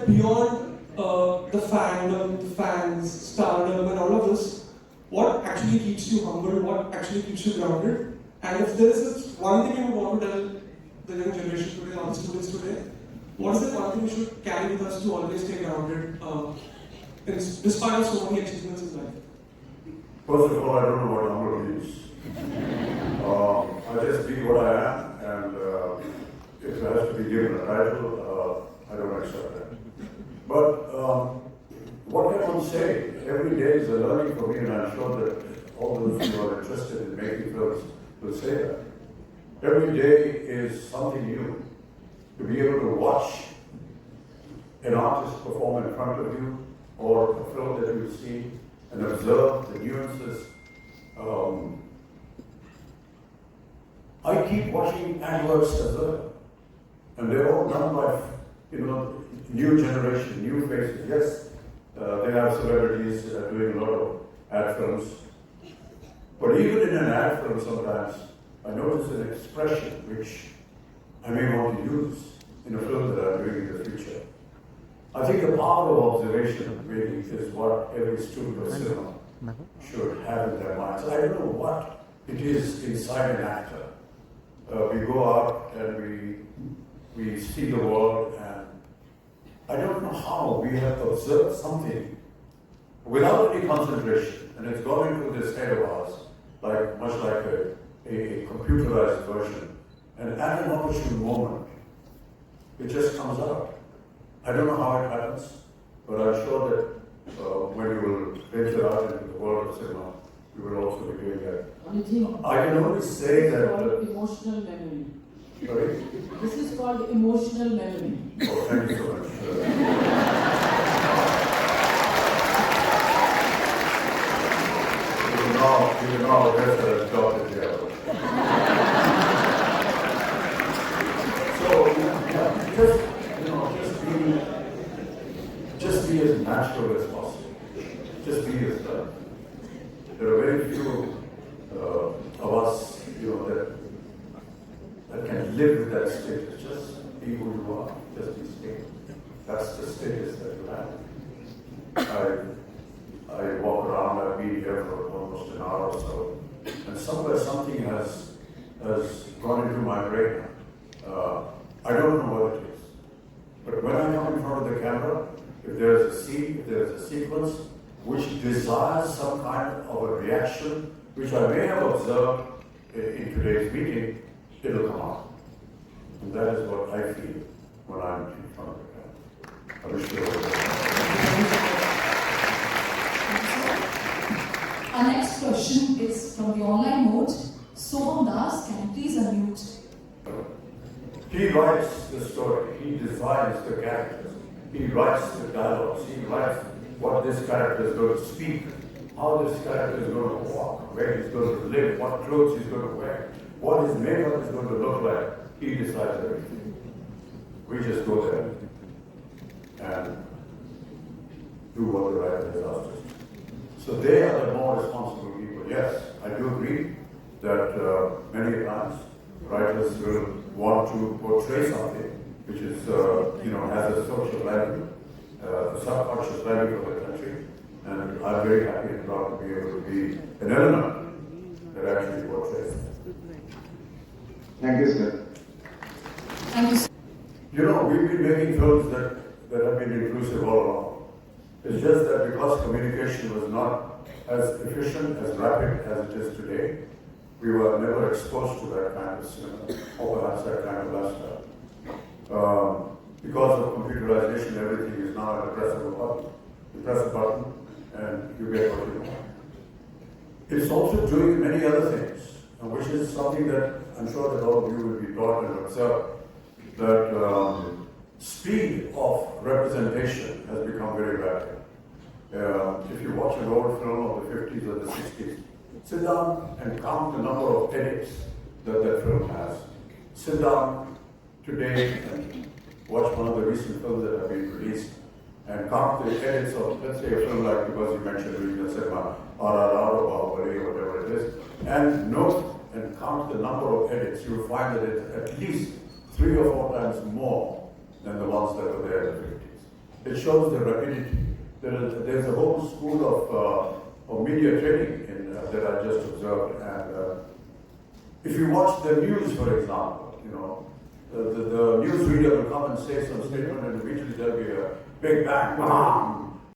beyond the fandom, the fans, stardom, and all of this, what actually keeps you humble, what actually keeps you grounded? And if there is one thing you would want to tell the young generation today, or the students today, what is the one thing we should carry with us to always stay grounded, despite of so many achievements in life? First of all, I don't know what humble means. I just be what I am, and if it has to be given a title, I don't accept that. But what I can say, every day is a learning for me, and I'm sure that all those who are interested in making films will say that. Every day is something new. To be able to watch an artist perform in front of you, or a film that you see, and observe the nuances. I keep watching adverts as well, and they're all done by, new generation, new faces. Yes, they have celebrities doing a lot of ad films, but even in an ad film, sometimes I notice an expression which I may want to use in a film that I'm doing in the future. I think the power of observation really is what every student of cinema should have in their minds. I don't know what it is inside an actor. We go out and we see the world, and I don't know how we have observed something without any concentration, and it's gone into this head of ours, much like a computerized version. And at an opportune moment, it just comes out. I don't know how it happens, but I'm sure that when you will venture out into the world of cinema, you will also be doing that. I can only say that. This is called emotional memory. Sorry? This is called emotional memory. Oh, thank you so much. You know, that's a job that you have. So, just be as natural as possible. Just be yourself. There are very few of us, that can live with that status. Just be who you are. Just be stable. That's the status that you have. I walk around. I've been here for almost an hour or so, and somewhere something has gone into my brain. I don't know what it is, but when I come in front of the camera, if there's a scene, if there's a sequence which desires some kind of a reaction, which I may have observed in today's meeting, it'll come out. And that is what I feel when I'm in front of the camera. I wish you all the best. Our next question is from the online mode. Soham Das, can you please unmute? He writes the story, he designs the characters, he writes the dialogues, he writes what this character is going to speak, how this character is going to walk, where he's going to live, what clothes he's going to wear, what his makeup is going to look like. He decides everything. We just go there and do what the writer has asked us. So they are the more responsible people. Yes, I do agree that many times writers will want to portray something which is, has a social value, a subconscious value for the country. And I'm very happy and proud to be able to be an element that actually portrays it. Thank you, sir. Thank you, sir. We've been making films that have been inclusive all along. It's just that because communication was not as efficient, as rapid as it is today, we were never exposed to that kind of cinema, or perhaps that kind of lifestyle. Because of computerization, everything is now at the press of a button. You press a button and you get what you want. It's also doing many other things, which is something that I'm sure that all of you will be taught and observe, that speed of representation has become very rapid. If you watch an old film of the 50s or the 60s, sit down and count the number of edits that film has. Sit down today and watch one of the recent films that have been released and count the edits of, let's say, a film like, because you mentioned Vidya Yeravdekar, or whatever it is, and note and count the number of edits. You will find that it's at least 3 or 4 times more than the ones that were there in the 50s. It shows the rapidity. There's a whole school of media training that I just observed. And if you watch the news, for example, you know, the news reader will come and say some statement, and immediately there'll be a big bang, bam,